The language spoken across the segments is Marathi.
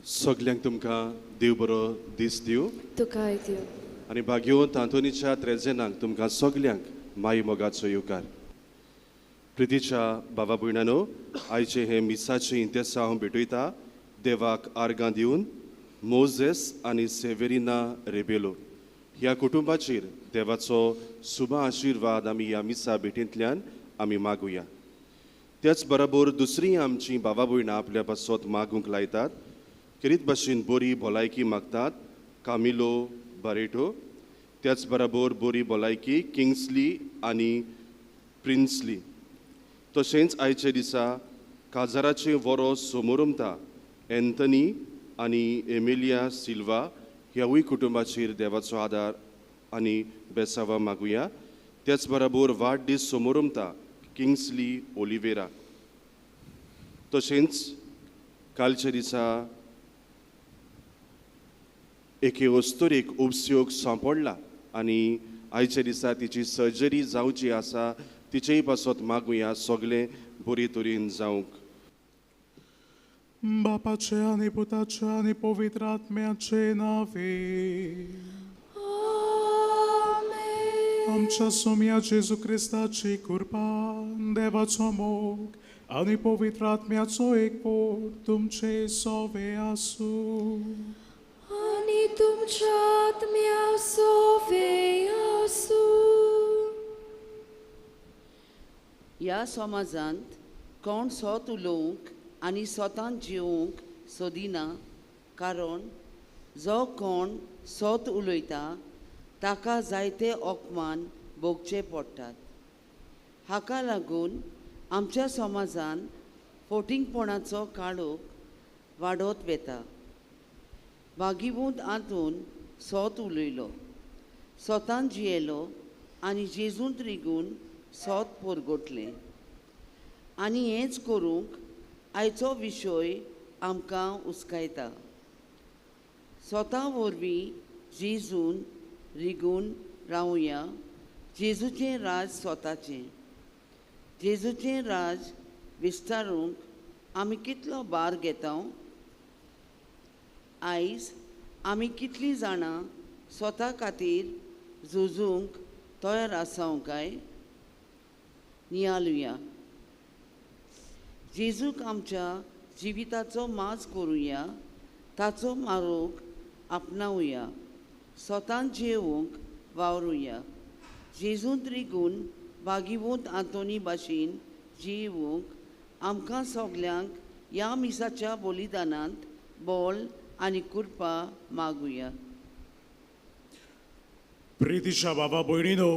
सगल्यांक तुमकां देव बरो दीस दिवं. तुकाय देव. आनी भाग्यवंत आंतोनीच्या त्रेजेनांक तुमकां सगल्यांक माई मोगाचो येवकार. प्रितीच्या बाबा भयणांनो, आयचे हे मिसाचे इंतेसा हांव भेटयता देवाक आर्गां दिवन मोजेस आनी सेवेरिना रेबेलो ह्या कुटुंबाचेर देवाचो शुभ आशिर्वाद आमी ह्या मिसा भेटींतल्यान आमी मागुया. त्याच बरोबर दुसरी आमची बाबा भयणां आपल्या पासत मागूंक लायतात. किरीत भाशेन बरी भलायकी मागतात कामिलो बारेटो. त्याच बरोबर बरी भलायकी किंग्सली आनी प्रिन्सली. तशेंच आयचे दिसा काजाराचे वरो सोमोरुमता एंथनी आनी एमिलिया सिल्वा ह्यावूय कुटुंबाचेर देवाचो आदार आनी बेसावा मागुया. त्याच बरोबर वाडदीस सोमोरुमता किंग्सली ओलिवेरा. तशेंच कालच्या दिसा एके वस्तुरेक उपयोग सांपडला आनी आयच्या दिसा तिची सर्जरी जावची आसा. तिचेय पासत मागुया सगळे बरे तरेन जावंक. बापाचे आनी पुताचे आनी पवित्र आत्म्याचे नावे. आमच्या सोम्या जेजू क्रिस्ताची कृपा, देवाचो मोग आनी पवित्र आत्म्याचो एकपोट तुमचे सोवे आसूं. आनी तुमच्या आत्म्या सोवे आसूं. ह्या समाजांत कोण सोत उलोवंक आनी स्वतान जिवंक सोदिना. कारण जो कोण सोत उलयता ताका जायते अपमान भोगचे पडटात. हाका लागून आमच्या समाजान फोटिंगपणाचो काळोख वाडत वेता. वागिबूत आंतून सोत उलयलो, स्वतान जियेलो आनी जेजूंत रिगून सोत पोरगोटलें. आनी हेंच करूंक आयचो विशय आमकां उस्कायता. स्वता वरवीं जेजून रिगून रावया. जेजूचें राज स्वताचें. जेजूचें राज विस्तारूंक आमी कितलो भार घेता. आयज आमी कितलीं जाणां स्वता खातीर झुजूंक तयार आसाव काय. नियालुया. जेजूक आमच्या जिविताचो माज करुया. ताचो मारोग आपणावया. स्वतान जेवूंक वावरुया. जेजूंत रिगून वागिवूत आंतोनी भाशेन जिवूंक आमकां सगल्यांक ह्या मिसाच्या बलिदानांत बोल आनी कृपा मागुया. प्रितीच्या बाबा भयणीनो,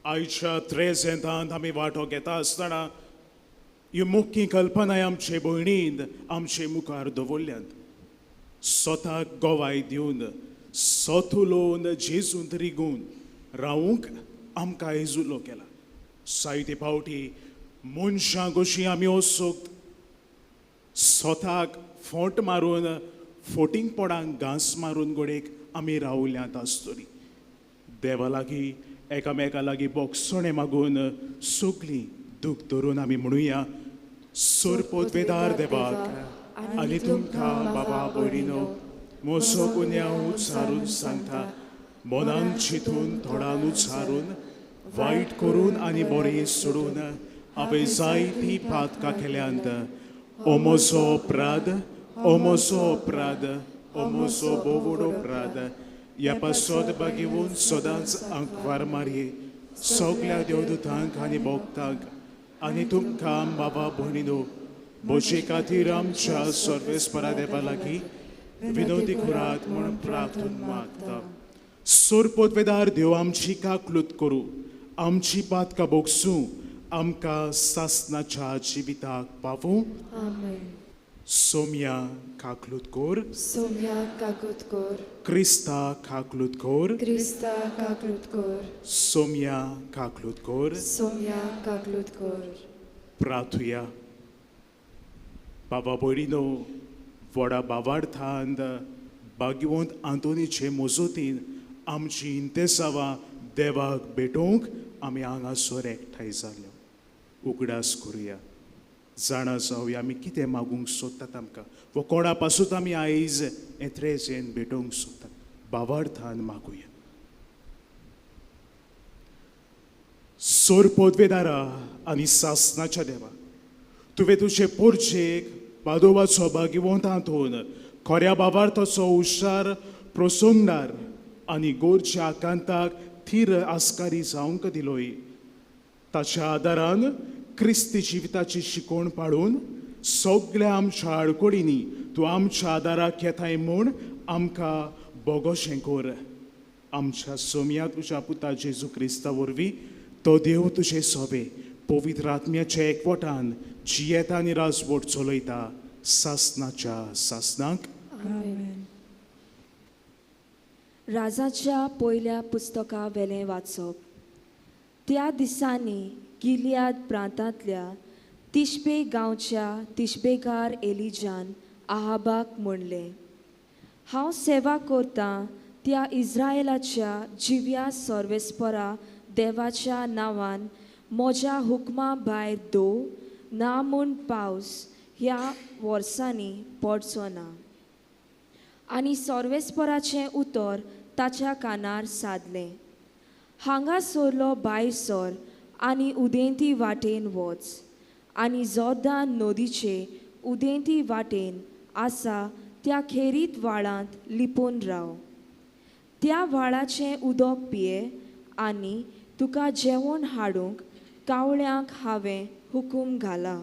आयच्या त्रेजेंतांत आमी वांटो घेता आसतना ह्यो मुख्य कल्पनाय आमचे भयणीन आमचे मुखार दवरल्यात. स्वताक गोवाय दिवन सोत उलोवन जेजूंत रिगून रावूंक आमकां एजुलो केला. जायते फावटी मनशां कशीं आमी वचूंक स्वताक फोट मारून फोटिंगपणांक घांस मारून गोडेक आमी रावल्यांत आसतलीं. देवा लागीं एकामेका लागीं बोगसोणे मागून सगलीं दूख धरून आमी म्हणुया, सोरपोतवेदार देवाक आनी तुमकां बाबा भयणीनो, मोसो गुन्या उच्चारून सांगता, मनान चिंतून थोडान उच्चारून, वायट करून आनी बरें सोडून हांवें जायतीं पातकां केल्यांत. ओमोसो अपराध, ओमोसो अपराध, ओमोसो बोवडो अपराध. ह्या पासत बागिवून सदांच आंकवार मारये सगल्या देवदूतांक आनी भोगतांक आनी तुमकां बाबा भयणीनो, बोशे खातीर आमच्या सर्वेस्परा देवा लागीं विनोदी करात म्हूण प्रार्थून मागता. सोरपोतवेदार देव आमची काकलूत करूं, आमची पातकां भोगसूं, आमकां सासणाच्या जिविताक पावूं. Amen. सोम्या काकलूत कोर, Somia kakutkor, क्रिस्ता काकलूत कोर, Krista kaklutkor, सोम्या काकलूत कोर. Somia kaklutkor. प्रार्थुया. बाबा भयणीनो, व्हडा बावार्थांत भाग्यवंत आंतोनीचे मोजोतीन आमची इंतेसावां देवाक भेटोवंक आमी हांगासर एकठांय जाल्यो. उगडास करुया, जाणा जावया आमी कितें मागूंक सोदतात आमकां, वो कोणा पासून आमी आयज येत्रेजेन भेटोवंक सोदतात. बावार्थान मागुया. सोरपोतवेदारा आनी सासणाच्या देवा, तुवें तुजे पोरचेक पादोवाचो भाग्यवंत हातून खऱ्या बावार्थाचो हुशार प्रसंगदार आनी गोरच्या आकांताक थीर आस्कारी जावंक दिलोय. ताच्या आदारान क्रिस्ती जिविताची शिकोवण पाळून सगळ्या आमच्या आडकोडींनी तूं आमच्या आदाराक येताय म्हूण आमकां बोगोशें कोर. आमच्या सोम्या तुज्या पुता जेजू क्रिस्ता वरवीं तो देव तुजे सोबे पवित्र आत्म्याच्या एकवटान जियेता आनी राजवट चलयता सासणाच्या सासणाक. राजाच्या पयल्या पुस्तका वेलें वाचप. त्या दिसांनी गिलियाद प्रांतांतल्या तिशबे गांवच्या तिशबेकार एलिजान आहाबाक म्हणलें, हांव सेवा करतां त्या इस्रायेलाच्या जिव्या सर्वेस्परा देवाच्या नांवान म्हज्या हुकमा भायर दो ना म्हूण पावस ह्या वर्सांनी पडचो ना. आनी सर्वेस्पराचें उतर ताच्या कानार सादलें, हांगा सरलो भायर सर आनी उदेंती वाटेन वच, आनी जोर्दान नदीचे उदेंती वाटेन आसा त्या खेरीत व्हाळांत लिपोवन राव. त्या व्हाळाचें उदक पिये आनी तुका जेवण हाडूंक कावळ्यांक हांवें हुकूम घाला.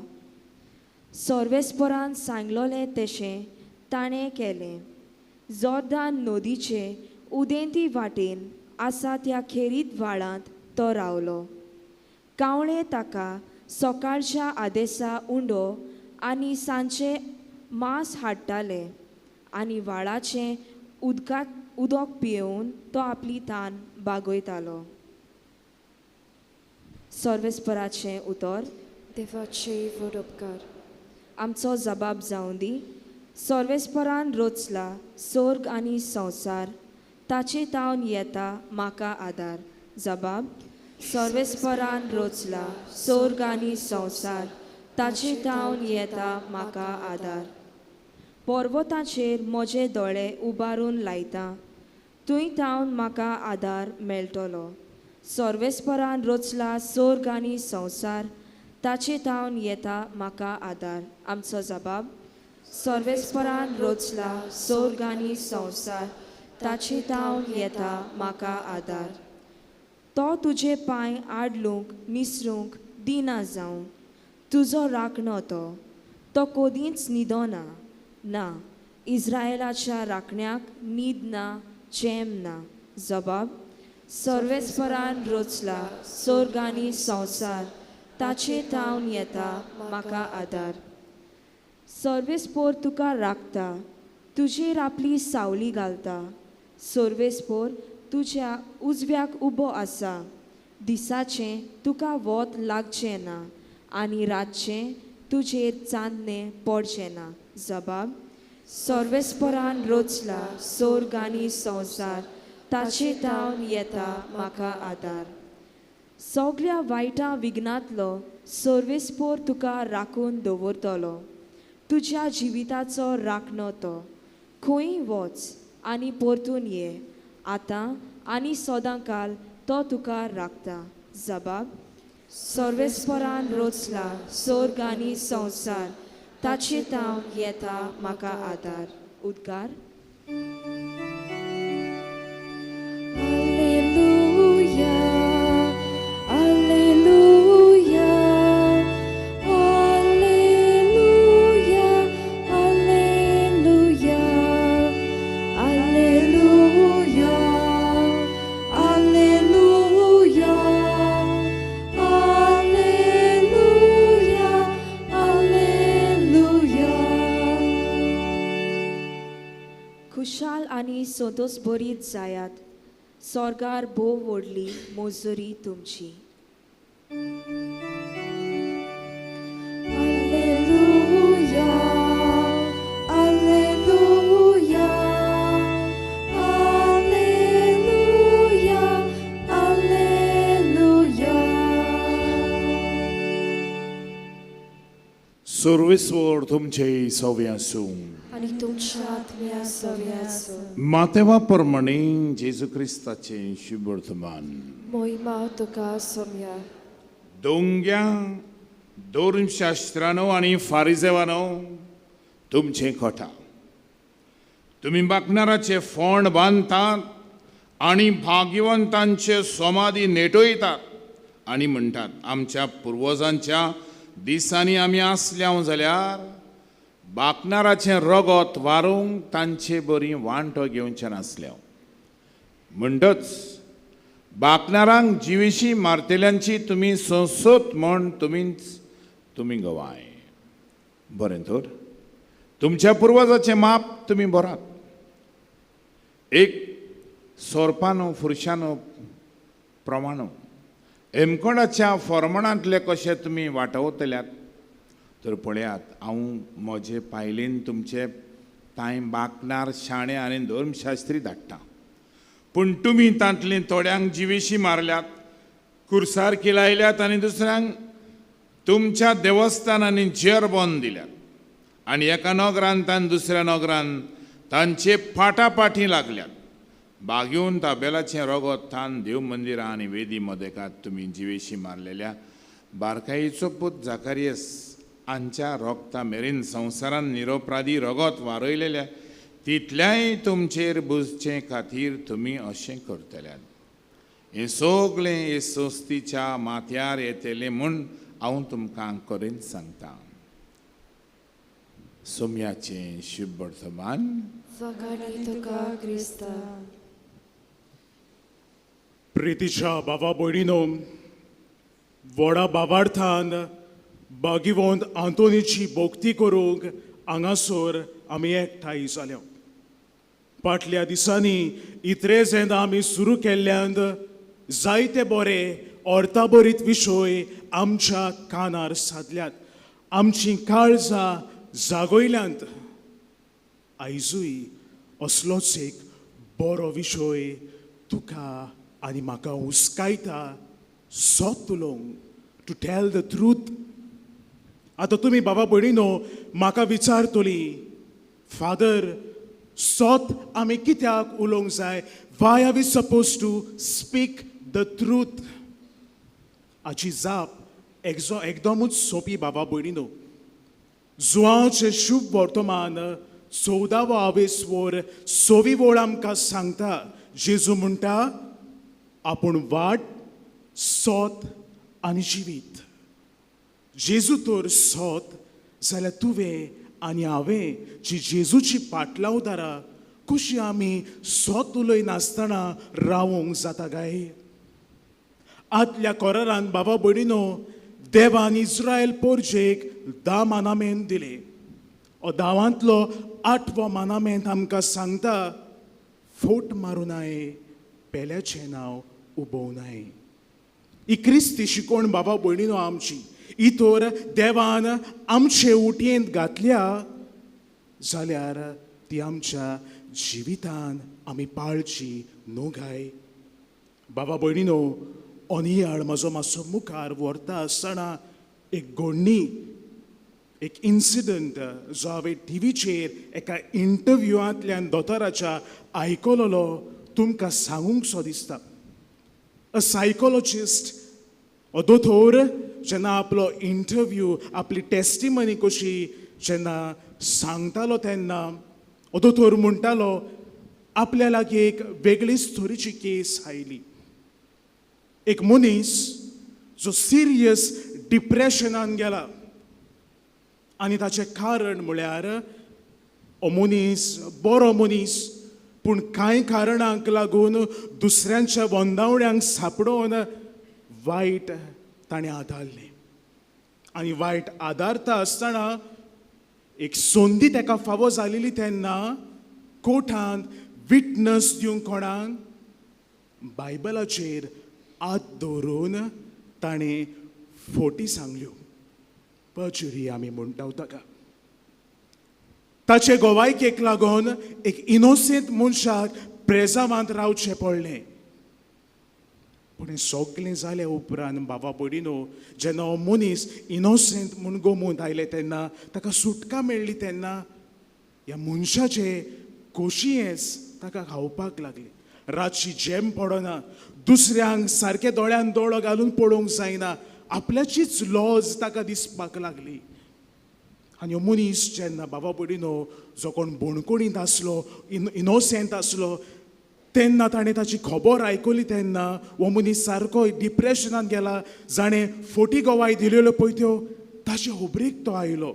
सर्वेस्परान सांगलोलें तशें ताणें केलें. जोर्दान नदीचे उदेंती वाटेन आसा त्या खेरीत व्हाळांत तो रावलो. कावळे ताका सकाळच्या आदेसा उंडो आनी सांचे मांस हाडटाले आनी व्हाळाचें उदक पियेवन तो आपली तान बागयतालो. सर्वेस्पराचें उतर. देवाचे वडोपकार. आमचो जबाब जावं दी. सर्वेस्परान रचला सर्ग आनी संवसार, ताचे तावन येता म्हाका आदार. जबाब. सर्वेस्परान रचला सर्ग आनी संवसार, ताचे तावन येता म्हाका आदार. पर्वताचेर म्हजे दोळे उबारून लायता, थंय तावन म्हाका आदार मेळटलो. सर्वेस्परान रचला सर्ग आनी संवसार, ताचे तावन येता म्हाका आदार. आमचो जबाब. सर्वेस्परान रचला सर्ग आनी संवसार, ताचे तावन येता म्हाका आदार. तो तुजे पांय आडलूंक निसरूंक दिना जावं, तुजो राखणो तो कोदींच न्हिदना. ना, इस्रायेलाच्या राखण्याक न्हीद ना, चेम ना. जबाब. सर्वेस्परान रचला सर्ग आनी संवसार, ताचे तावन येता म्हाका आदार. सर्वेस्पोर तुका राखता, तुजेर आपली सावली घालता. सर्वेस्पोर तुज्या उजव्याक उबो आसा. दिसाचें तुका वत लागचें ना आनी रातचें तुजेर चांदणें पडचें ना. जबाब. सर्वेस्परान रचला सर्ग आनी संवसार, ताचे तावन येता म्हाका आदार. सगळ्या वायटा विघ्नांतलो सर्वेस्पोर तुका राखून दवरतलो. तुज्या जिविताचो राखणो तो. खंय वच आनी परतून ये. आतां आनी सदांकाल तो तुका राखता. जबाब. सर्वेस्परान रचला स्वर्ग आनी संवसार. ताचे तावन येता म्हाका आदार. उद्गार. Alleluia, Alleluia, Alleluia, Alleluia, Alleluia, Alleluia, Alleluia, Alleluia. खुशाल आनी संतोष बरीत जायात. स्वर्गार भोव व्हडली मोजरी तुमची. Alleluia, Alleluia, Alleluia, Alleluia. सर्वेस्वर तुमचे सव्या आसूं. आनी तुमच्या आत्म्या सव्याचो मातेवा प्रमाणे जेजू क्रिस्ताचे शुभ वर्तमान. मोहिमा तुका सोम्या. दोंग्या धर्मशास्त्रानो आनी फारिजेवानो तुमचे खोटा. तुम्ही बाकनाराचे फोंड बांदतात आनी भाग्यवंतांचे समाधी नेटयतात आनी म्हणटात आमच्या पुर्वजांच्या दिसांनी आमी आसल्या जाल्यार बाकनाराचें रगत वारूंक तांचे बरी वांटो घेवचें नासल्या. म्हणटच बाकनारांक जिवेशी मारतेल्यांची तुमी संसत म्हण तुमी गवाय. बरें तर तुमच्या पुर्वजाचें माप तुमी बरात. एक सोरपानो फुरशानो प्रमाणो हेमकोणाच्या फॉर्मणांतले कशे तुमी वांटवतल्यात तर पळयात. हांव म्हजे पायलेन तुमचे तांय बाकनार शाणे आनी धर्मशास्त्री धाडटा. पूण तुमी तांतले थोड्यांक जिवेशी मारल्यात, कुर्सारकी लायल्यात आनी दुसऱ्यांक तुमच्या देवस्थानांनी जेर बांदून दिल्यात. आनी एका नोगरांत दुसऱ्या नोगरांत तांचे फाटाफाटी लागल्यात. बागेवन ताबेलाचें रगत तान देव मंदिरां आनी वेदी मदेकात तुमी जिवेशी मारलेल्या बारकायेचो पूत जाकारियस हांच्या रोगता मेरेन संवसारान निरोपराधी रगत वारयलेल्या तितल्याय तुमचेर बुजचे खातीर तुमी अशें करतल्यात. हें सगळें हे सोस्तीच्या माथ्यार येतलें म्हूण हांव तुमकां करेन सांगता. सोम्याचें शुभ वर्तमान. वगाडी तुका क्रिस्ता. प्रितीच्या बाबा भयणीनो, व्हडा बाबार्थान भागिवंत आंतोनीची भोक्ती करूंक हांगासर आमी एकठांय जाल्या. फाटल्या दिसांनी इतरेच येदा आमी सुरू केल्ल्यान जायते बरे अर्थाभरीत विशय आमच्या कानार सादल्यात. आमची काळजां जागयल्यांत. आयजूय असलोच एक बरो विशय तुका आनी म्हाका हुस्कायता सोत उलोवंक. To tell the truth. आतां तुमी बाबा भयणीनो म्हाका विचारतली, फादर सोत आमी कित्याक उलोवंक जाय? Why are we suppose to speak the truth? हाची जाप एकदमूच सोंपी बाबा भयणीनो. जुवांचें शुभ वर्तमान 14वा आवेसवर 6वी ओळ आमकां सांगता. जेजू म्हणटा आपूण वाट, सोत आनी जिवीत. जेजू तर सोत जाल्यार तुवें आनी हांवें जी जेजूची पाटलावदारां कशी आमी सोत उलयनासतना रावूंक जाता काय? आदल्या कोरारान बाबा भयणीनो देवान इस्रायल पोरजेक 10 मानामेंत दिले. हो 10वांतलो 8वो मानामेंत आमकां सांगता फोट मारूं नये, पेल्याचें नांव उबोवं नये. ही क्रिस्ती शिकोवण बाबा भयणीनो आमची. ही तर देवान आमचे उटयेंत घातल्या जाल्यार ती आमच्या जिवितान आमी पाळची न्हू काय. बाबा भयणीनो, ओनियाळ म्हजो मातसो मुखार व्हरता आसतना एक घडणी, एक इन्सिडंट जो हांवें टीव्हीचेर एका इंटरव्यूआंतल्यान दोतोराच्या आयकलोलो तुमकां सांगूंकसो दिसता. अ सायकोलॉजिस्ट हो दोतोर जेन्ना आपलो इंटरव्यू, आपली टेस्टिमनी कशी जेन्ना सांगतालो तेन्ना हो दोतोर म्हणटालो आपल्या लागीं एक वेगळीच तरेची केस आयली. एक मनीस जो सिरियस डिप्रेशनान गेला आनी ताचें कारण म्हळ्यार हो मनीस बरो मनीस पूण कांय कारणांक लागून दुसऱ्यांच्या वंदावण्यांक सांपडोवन वायट ताणें आदारलें. आनी वायट आदारता आसतना एक संदी ताका फावो जालेली तेन्ना कोर्टांत विटनस दिवंक कोणाक बायबलाचेर हात दवरून ताणें फोटी सांगल्यो. परजुरी आमी म्हणटाव ताका. ताचे गोवायकेक लागून एक इनोसेंट मनशाक प्रेजावांत रावचें पडलें. पूण हें सगळें जाले उपरांत बाबा भयणीनो, जेन्ना हो मनीस इनोसेंट म्हूण गमून आयले तेन्ना, ताका सुटका मेळ्ळी तेन्ना ह्या मनशाचें खोशयेंच ताका खावपाक लागली. रातची जेम पडना, दुसऱ्यांक सारके दोळ्यान दोळो घालून पळोवंक जायना, आपल्याचीच लॉज ताका दिसपाक लागली. आनी हो मनीस जेन्ना बाबा भयणीनो जो कोण बोणकोणींत आसलो, इनोसेंट आसलो, तेन्ना ताणें ताची खबर आयकली तेन्ना हो मनीस सारको डिप्रेशनान गेला. जाणें फोटी गोवाय दिलेल्यो पळय त्यो ताचे होबरेक तो आयलो.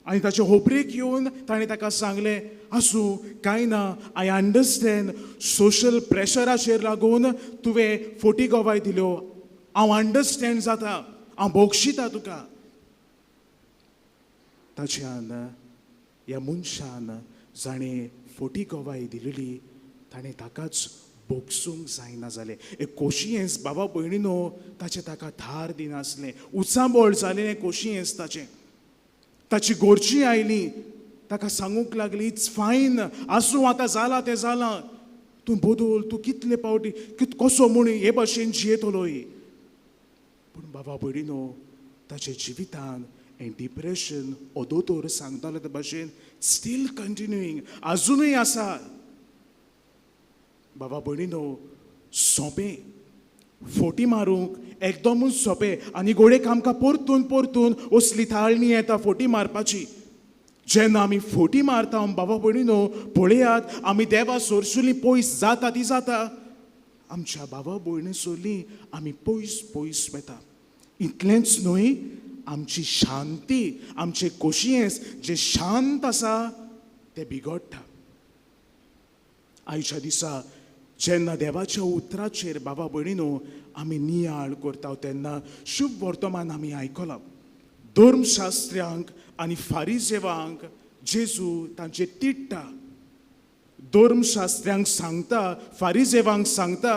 आनी ताचे होबरेक येवन ताणें ताका सांगलें, आसूं कांय ना, आय अंडरस्टँड सोशल प्रेशराचेर लागून तुवें फोटी गोवाय दिल्यो, हांव अंडरस्टँड जाता, हांव बोगशिता तुका. ताच्यान ह्या मनशान जाणें फोटी गोवाय दिलेली ताणें ताकाच बोगसूंक जायना जालें. एक खोशयेंस बाबा भयणीनो ताचें ताका धार दिनासलें. उचांबळ जालें खोशयेंस ताचें. ताची घरचीं आयलीं, ताका सांगूंक लागली, इट्स फायन, आसूं आतां जालां तें जालां, तूं बदल, तूं कितले पावटी कसो म्हूण हे भाशेन जियेतलोय. पूण बाबा भयणीनो ताचे जिवितान हें डिप्रेशन हो दोतोर सांगतालो ते भाशेन स्टील कंटिन्युईंग, आजुनूय आसा. बाबा भयणीनो, सोंपें फोटी मारूंक एकदमूच सोंपें आनी घोडेक आमकां परतून परतून असली थाळणी येता फोटी मारपाची. जेन्ना आमी फोटी मारता बाबा भयणीनो, पळयात आमी देवा सोरसुली पयस जाता ती जाता, आमच्या बाबा भयणी सोरलीं आमी पयस पयस वता. इतलेंच न्हय, आमची शांती, आमचें खोशयेंस जें शांत आसा तें बिगडटा. आयच्या दिसा जेन्ना देवाच्या उतराचेर बाबा भयणीनो आमी नियाळ करता तेन्ना शुभ वर्तमान आमी आयकलां. धर्मशास्त्र्यांक आनी फारिजेवांक जेजू तांचेर तिडटा. धर्मशास्त्र्यांक सांगता, फारिजेवांक सांगता,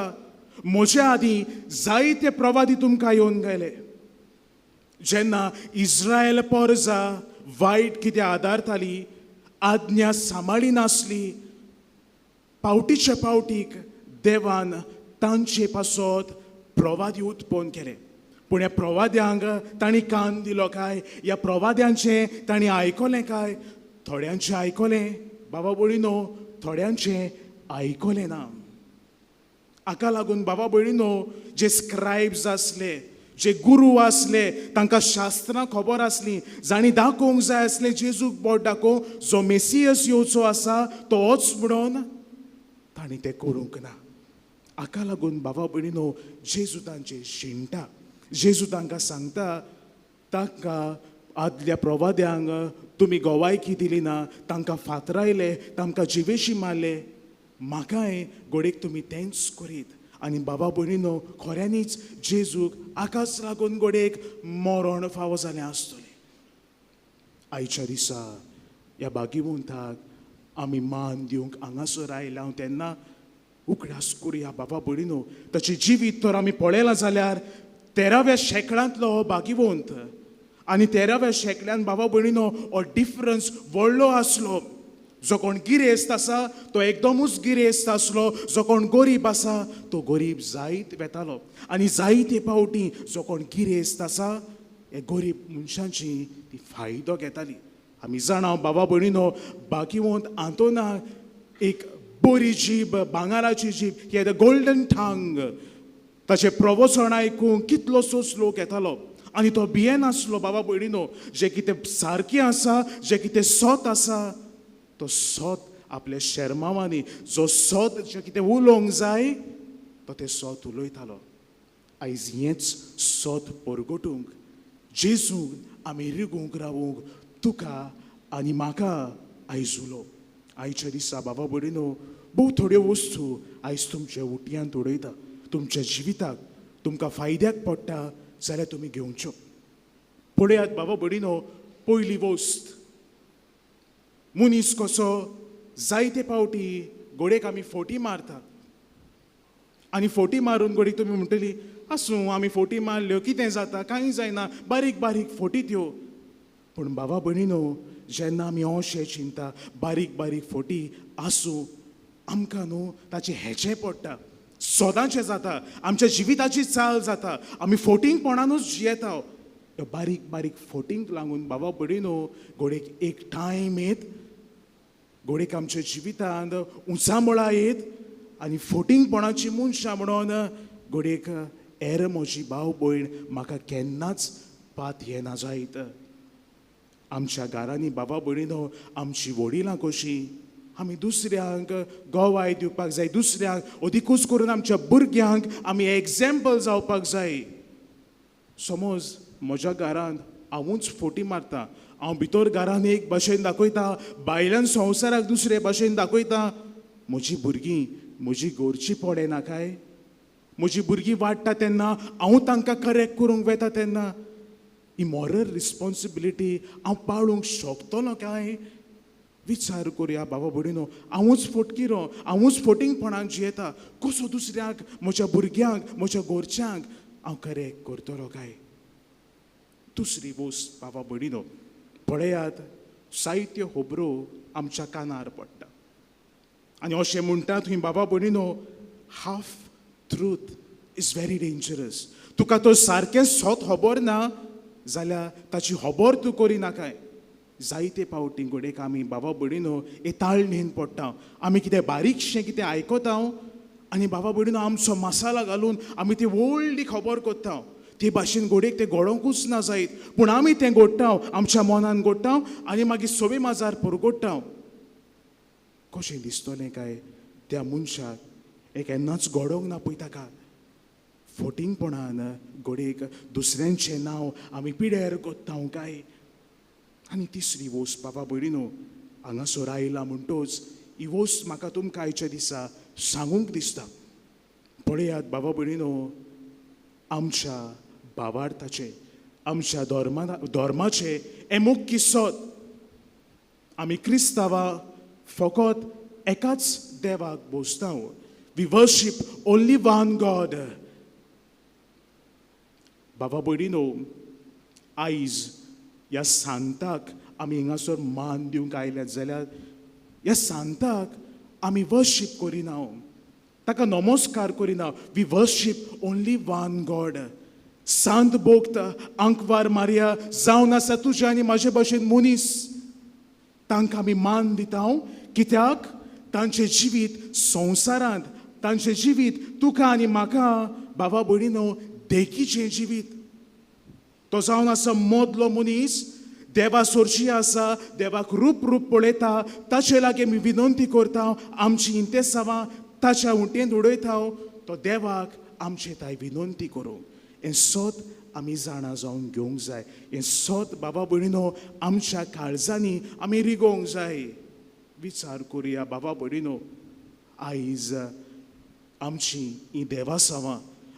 म्हज्या आदीं जायते प्रवादी तुमकां येवन गेले. जेन्ना इस्रायल परजा वायट कितें आदारताली, आज्ञा सांबाळी नासली, पावटीच्या पावटीक देवान तांचे पासत प्रवादी उत्पन्न केले. पूण ह्या प्रवाद्यांक तांणी कान दिलो काय? ह्या प्रवाद्यांचें तांणी आयकलें काय? थोड्यांचें आयकलें बाबा भयणीनो, थोड्यांचें आयकलें ना. हाका लागून बाबा भयणीनो, जे स्क्रायब्स आसले, जे गुरू आसले, तांकां शास्त्रां खबर आसली, जाणी दाखोवंक जाय आसलें जेजूक बोट दाखोवंक जो मेसियस येवचो आसा तो होच म्हणून तांणी तें करूंक ना. हाका लागून बाबा भयणीनो, जेजू तांचेर शिंणटा. जेजू तांकां सांगता, तांकां आदल्या प्रवाद्यांक तुमी गोवायकी दिली ना, तांकां फातरायले, तांकां जिवेशी मारले, म्हाकाय घोडेक तुमी तेंच करीत. आनी बाबा भयणीनो, खऱ्यांनीच जेजूक हाकाच लागून घोडेक मरण फावो जालें आसतलें. आयच्या दिसा ह्या भाग्यवंताक आमी मान दिवंक हांगासर आयल्या तेन्ना उकडास करुया बाबा भयणीनो. ताचें जिवीत तर आमी पळयलां जाल्यार 13व्या शेंकड्यांतलो हो भाग्यवंत. आनी 13व्या शेंकड्यान बाबा भयणीनो हो डिफरन्स व्हडलो आसलो. जो कोण गिरेस्त आसा तो एकदमूच गिरेस्त आसलो, जो कोण गरीब आसा तो गरीब जायत वेतालो. आनी जायते फावटी जो कोण गिरेस्त आसा हे गरीब मनशांची ती फायदो घेताली. आमी जाणा बाबा भयणीनो, बाकीवंत आंतोना एक बरी जीब, भांगाराची जीब, ही द गोल्डन टांग, ताचे प्रवचन आयकूंक कितलोसोच लोक येतालो. आनी तो भियेन आसलो बाबा भयणीनो, जें कितें सारकें आसा, जें कितें सत आसा, तो सत आपल्या शर्मावांनी, जो सत जें कितें उलोवंक जाय तो तें सत उलयतालो. आयज हेंच सत परगटूंक जेजून आमी रिगूंक रावूंक तुका आनी म्हाका आयज उलो. आयच्या दिसा बाबा भयणीनो, भोव थोड्यो वस्तू आयज तुमच्या उटयांत उडयता. तुमच्या जिविताक तुमकां फायद्याक पडटा जाल्यार तुमी घेवच्यो. पळयात बाबा भयणीनो, पयली वस्त, मनीस कसो जायते फावटी घोडेक आमी फोटी मारता. आनी फोटी मारून घोडीक तुमी म्हणटली, आसूं आमी फोटी मारल्यो, कितें जाता, कांय जायना, बारीक बारीक फोटी त्यो. पूण बाबा भयणीनो, जेन्ना आमी अशें चिंता, बारीक बारीक फोटी आसूं, आमकां न्हू ताचें हेचें पडटा, सोदांचें जाता, आमच्या जिविताची चाल जाता, आमी फोटिंगपणानूच जियेता. ह्या बारीक बारीक फोटींक लागून बाबा भयणीनो, घोडेक एक टायम येत, घोडेक आमच्या जिवितांत उंचामळा येत, आनी फोटिंगपणाची मनशां म्हणून घोडेक हेर म्हजी भाव भयण म्हाका केन्नाच पात येना जायत. आमच्या घरांनी बाबा भयणीनो, आमची वडिलां कशीं, आमी दुसऱ्यांक गोवाय दिवपाक जाय, दुसऱ्यांक अदिकूच करून आमच्या भुरग्यांक आमी एग्जाम्पल जावपाक जाय. समज म्हज्या घरांत हांवूच फोटी मारता, हांव भितर घरांत एक भाशेन दाखयता, भायल्यान संवसाराक दुसरे भाशेन दाखयता, म्हजीं भुरगीं म्हजी घरची पडेना काय? म्हजीं भुरगीं वाडटा तेन्ना हांव तांकां करेक्ट करूंक वेता तेन्ना ही मॉरल रिस्पॉन्सिबिलिटी हांव पाळूंक शकतलो काय? विचार करुया बाबा भयणीनो. हांवूच फोटकिरो, हांवूच फोटिंगपणान जियेता, कसो दुसऱ्यांक, म्हज्या भुरग्यांक, म्हज्या घरच्यांक हांव करेक्ट करतलो काय? दुसरी वस्त बाबा भयणीनो, पळयात, साहित्य खबरो आमच्या कानार पडटा. आनी अशें म्हणटा थंय बाबा भयणीनो, half truth is very dangerous. तुका तो सारकें सत खबर ना जाल्यार ताची खबर तूं करिना काय? जायते फावटी घोडेक आमी बाबा भयणीनो ताळणेन पडटा. आमी कितें बारीकशें कितें आयकता आनी बाबा भयणीनो आमचो मसाला घालून आमी ती व्हडली खबर करता. ते भाशेन घोडेक तें घडोवंकूच ना जायत, पूण आमी तें घडटा, आमच्या मनान घडटा आनी मागीर सवे माजार परगडटा. कशें दिसतलें काय त्या मनशाक? हे केन्नाच घडोवंक ना पळय ताका. फोटिंगपणान घोडेक दुसऱ्यांचें नांव आमी पिड्यार कोत्ता काय? आनी तिसरी वस्त बाबा भयणीनो, हांगासर आयला म्हणटोच ही वस्त म्हाका तुमकां आयच्या दिसा सांगूंक दिसता. पळयात बाबा भयणीनो, आमच्या भावार्थाचे, आमच्या धर्माचे हे मुख्य सत. आमी क्रिस्तांवां फकत एकाच देवाक भोसता. We worship only one God. बाबा भयणीनो, आयज ह्या सांताक आमी हिंगासर मान दिवंक आयल्यात जाल्यार ह्या सांताक आमी वर्शीप करिना, ताका नमस्कार करिना. We worship only one God. सांत भोक्त आंकवार मारिया जावन आसा तुज्या आनी म्हाजे भाशेन मनीस, तांकां आमी मान दिता. कित्याक तांचें जिवीत संवसारांत, तांचें जिवीत तुका आनी म्हाका बाबा भयणीनो देखीचें जिवीत. तो जावन आसा मदलो मनीस, देवा सोरशी आसा, देवाक रूप रूप पळयता, ताचे लागीं आमी विनंती करता, आमची इंतेसांवां ताच्या उंटेंत उडयता. तो देवाक आमचे ताय विनंती करूंक. हें सत आमी जाणा जावन घेवंक जाय. हें सत बाबा भयणीनो आमच्या काळजांनी आमी रिगोवंक जाय. विचार करुया बाबा भयणीनो, आयज आमची ही देवासांवां,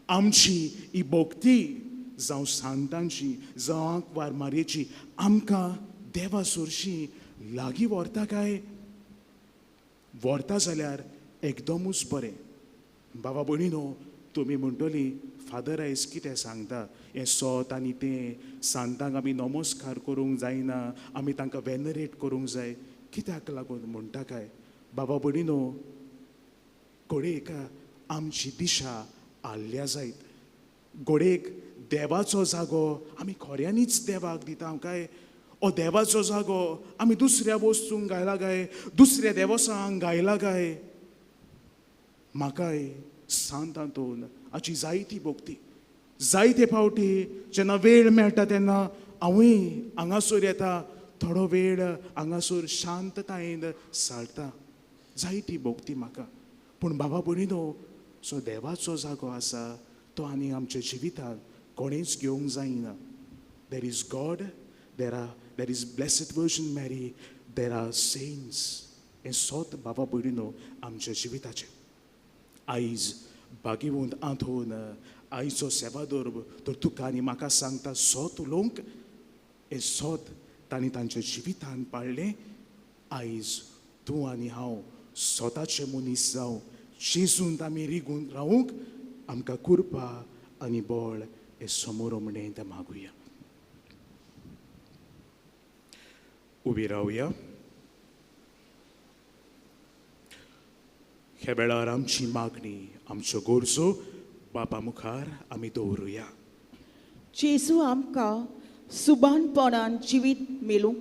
आमची ही भक्ती जावं सांतांची, जावं आंकवार मारयेची, आमकां देवा सोरशी लागीं व्हरता काय? व्हरता जाल्यार एकदमूच बरें. बाबा भयणीनो, तुमी म्हणटली फादर आयज कितें सांगता, हें सत आनी तें सांतांक आमी नमस्कार करूंक जायना, आमी तांकां वेनरेट करूंक जाय. कित्याक लागून म्हणटा काय बाबा भयणीनो घोडेक आमची दिशा आल्ल्या जायत घोडेक देवाचो जागो आमी खऱ्यांनीच देवाक दिता काय ओ देवाचो जागो आमी दुसऱ्या वस्तूंक घायला काय दुसऱ्या देवसांक घायला काय म्हाकाय सांत तातून हाची जायती भोगती जायते फावटी जेन्ना वेळ मेळटा तेन्ना हांवूय हांगासर येता थोडो वेळ हांगासर शांततायेन सारता जायती भोगती म्हाका पूण बाबा भयणीनो जो देवाचो जागो आसा तो आनी आमच्या जिवितांत कोणेच घेवंक जायना there is God there is blessed version मॅरी देर आर सेंट्स हें सोत बाबा भयणीनो आमच्या जिविताचें आयज बागेवंत आंतोवन आयचो सेवादोर तर तुका आनी म्हाका सांगता सोत उलोवंक हें सोत तांणी तांच्या जिवितांत पाळ्ळें आयज तूं आनी हांव स्वताचे मनीस जावं जेजूंत आमी रिगून रावूंक आमकां कृपा आनी बळ हे समोर म्हणें मागुया उबी रावया हे वेळार आमची मागणी आमच्यो गरजो बापा मुखार आमी दवरुया जेजू आमकां सुबानपणान जिवीत मेलूंक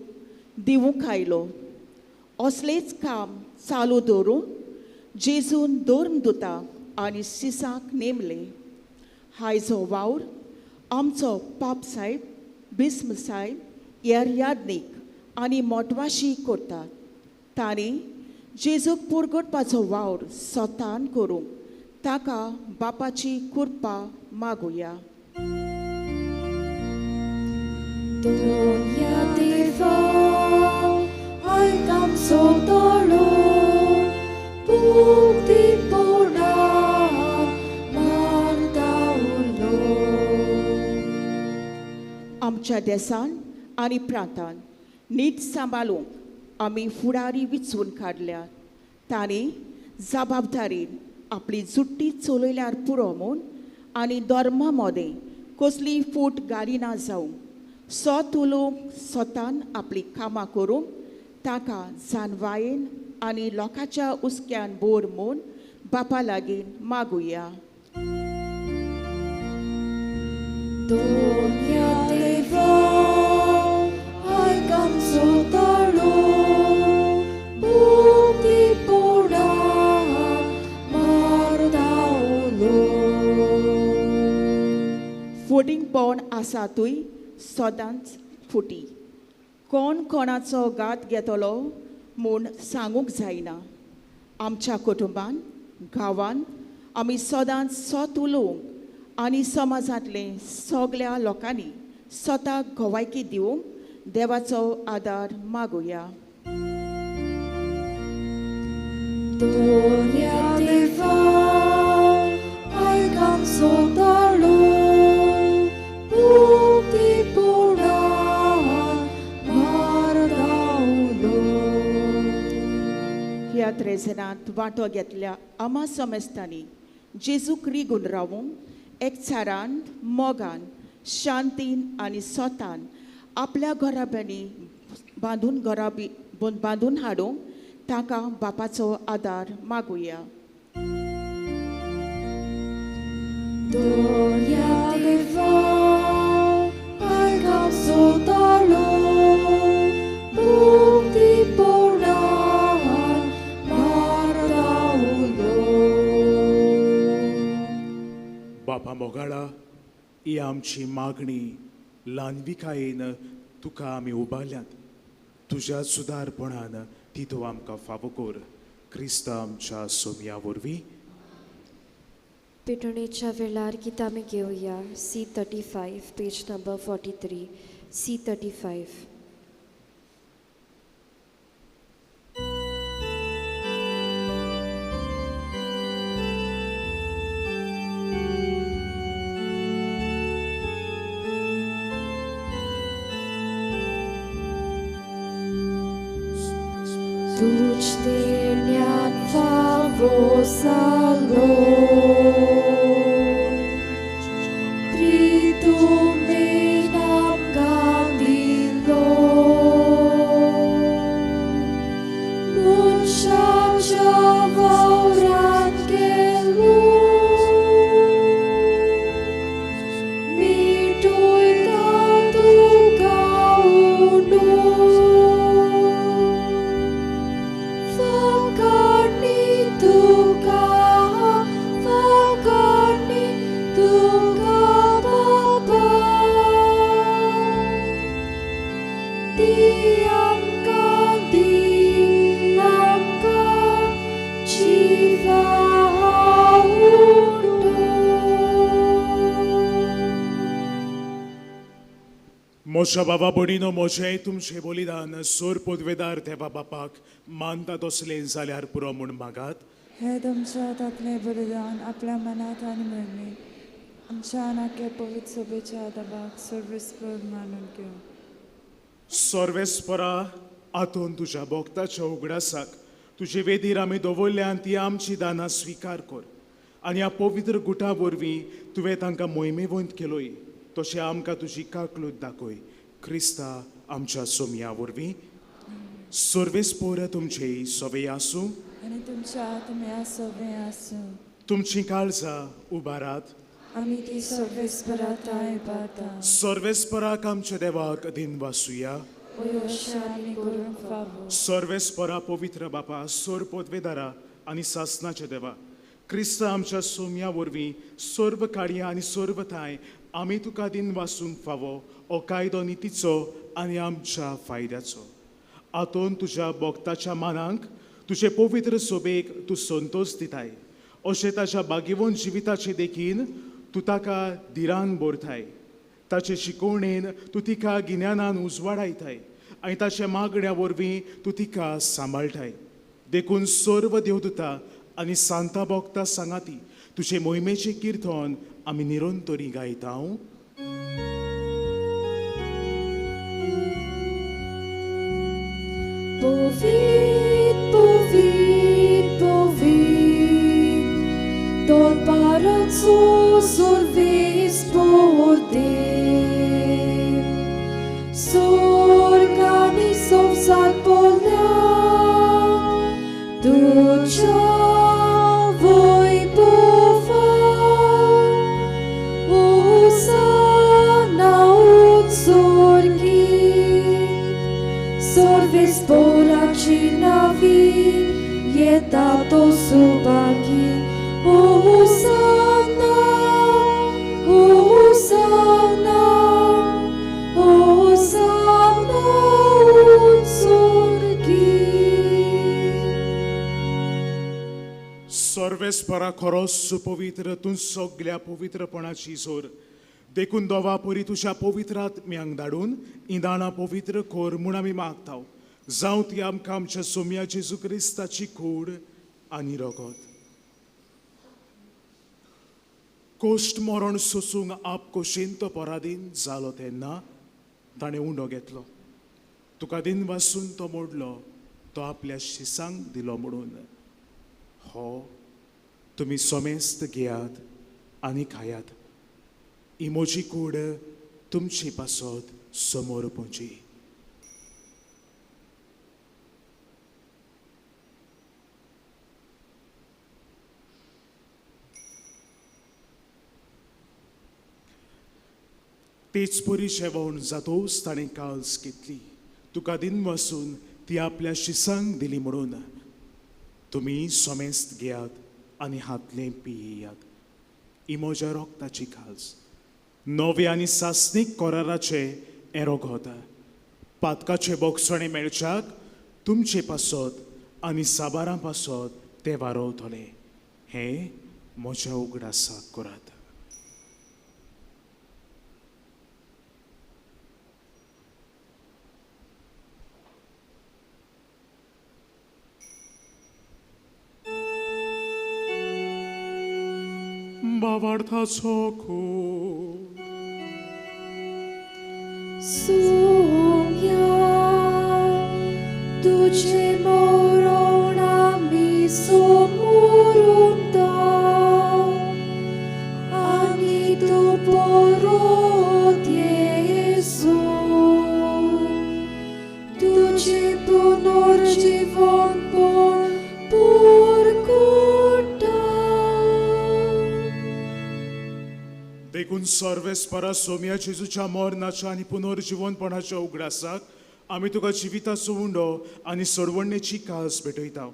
दिवूंक आयलो असलेच काम चालू दवरून जेजून धर्म दोता आनी सिसाक नेमले हायजो वावर आमचो पाप साहेब बिस्म साहेब यादनीक आनी मोटवाशी करतात तांणी जेजूक पुरगटपाचो वावर स्वतान करूंक ताका बापाची कृपा मागुया Donia Deva, aicam sotalo, bukti pona, mardaulo. आमच्या देसान आनी प्रांतान नीट सांबाळूंक आमी फुडारी विचून काडल्यात तांणी जबाबदारीन आपली जुट्टी चलयल्यार पुरो म्हूण आनी धर्मा मोदें कसली फूट घालिना जावं सोत उलोवंक स्वतान आपली कामां करूंक ताका जानवायेन आनी लोकांच्या उस्क्यान बोर म्हूण बापा लागीं मागुया Donia Deva, aicam sotalo, bukti pona, mardaulo. फुटींग पोवन आसातूय सदांच फुटी कोण कोणाचो घात घेतलो म्हूण सांगूंक जायना आमच्या कुटुंबान गांवान आमी सदांच सोत उलोवंक आनी समाजांतले सगळ्या लोकांनी स्वताक घोवायकी दिवंक देवाचो आदार मागुया Donia Deva, aicam sotalo, bukti pona, mardaulo. ह्या त्रेजनांत वांटो घेतल्या आमा समेस्तांनी जेजूक रिगून रावूंक एकचारान मोगान शांतीन आनी सोतान आपल्या घराब्यांनी बांदून हाडूंक ताका बापाचो आदार मागुया Donia Deva, aicam sotalo, bukti pona, mardaulo. बापा मोगाळा ही आमची मागणी ल्हानविकायेन तुका आमी उबारल्यात तुज्या सुदारपणान ती तूं आमकां फावो कर क्रिस्ता आमच्या सोमया वरवीं पिटणेच्या वेळार गीत आमी घेवया C35 page number 43 C35 Tuci ne-an favosalo, Triduminam gandilo, मोशा बाबा भणीनो मोशें तुमचें बलिदान सोर पदवेदार देवा बापाक मानता तसलें जाल्यार पुरो म्हूण मागात. हे तुमच्या हातांतलें बलिदान आपल्या मनात आनी मरणी आमच्या नाके पवित्र सभेच्या आदाबाक सर्वेस्पर मानून घेऊ. सर्वेस्परा हातून तुज्या भोगताच्या उगडासाक तुजे वेदीर आमी दवरल्यान ती आमची दानां स्विकार कर आनी ह्या पवित्र गुटा वरवीं तुवें तांकां मोहिमेवंत केलोय तशें आमकां तुजी काकलूत दाखय. क्रिस्ता आमच्या सोमया वरवीं सर्वेस्पर तुमचे सवे आसूं. आनी तुमच्या आत्म्या सगळें आसूं. तुमची काळजां उबारात. आमी ती सर्वेस्पराताय इबारता. सर्वेस्पराक आमच्या देवाक दिन वासुया. आनी करूंक फावो. सर्वेस्परा पवित्र बापा सोर पदवेदारा आनी सासनाचे देवा क्रिस्ता आमच्या सोमया वरवीं सर्व काळया आनी सर्व थाय आमी तुका दिन वासूंक फावो हो कायदो नितीचो आनी आमच्या फायद्याचो. हातून तुज्या भोगताच्या मानांक तुजे पवित्र सोबेक तूं संतोश दिताय अशें ताच्या बागेवंत जिविताचे देखीन तूं ताका दिरान भरताय. ताचे शिकवणेन तूं तिका गिन्यानान उजवाडायताय आनी ताच्या मागण्या वरवीं तूं तिका सांबाळटाय. देखून सर्व देवदूतां आनी सांता भोगता सांगाती तुजे मोहिमेचें किर्तन आमी निरंतरी गायता. Povit, povit, povit, tot parațu sorvis podem. Sorgani sovzat polea, ducea voi pova, usana ut sorgit, sorvis poracinavi, je tato subagi, Hosanna, Hosanna, Hosanna ut sorgit. सर्वेस्परा खरोच सुपवित्र तूं सगळ्या पवित्रपणाची जोर देखून दोवा परी तुज्या पवित्र आत्म्यांक धाडून इंदाणां पवित्र कोर म्हूण आमी मागता. जावं ती आमकां आमच्या सोम्या जेजू क्रिस्ताची कूड आनी रगत. कोश्ट मरण सोसूंक आप खोशेन तो पराधीन जालो तेन्ना ताणें उंडो घेतलो. तुका दिन वासून तो मोडलो तो आपल्या शिसांक दिलो म्हणून. हो तुमी सोमेस्त घेयात आनी खायात. ही म्हजी कूड तुमची पासत समोर पोंची. तेच परी जेवण जातोच ताणें काळज घेतली. तुका दिन वासून ती आपल्या शिसांक दिली म्हणून तुमी सोमेस्त घेयात आनी हातलें पियेयात. ही म्हज्या रोगताची काळज नवे आनी सासनीक कोराराचे हें रगत. पातकाचे बोगसणे मेळच्याक तुमचे पासत आनी साबारां पासत ते वारोवतले. हें म्हज्या उगडासाक करात. भावार्थाचो खूब Soumya, tuce morona mi somurunda, ani tu porod Jesu, tuce ponor živon pon purkuta. देखून सर्वेस्परा सोम्या जेजूच्या मरणाच्या आनी पुनर्जीवनपणाच्या उगडासाक आमी तुका जिविताचो उंडो आनी सोडवणेची काळज भेटयता.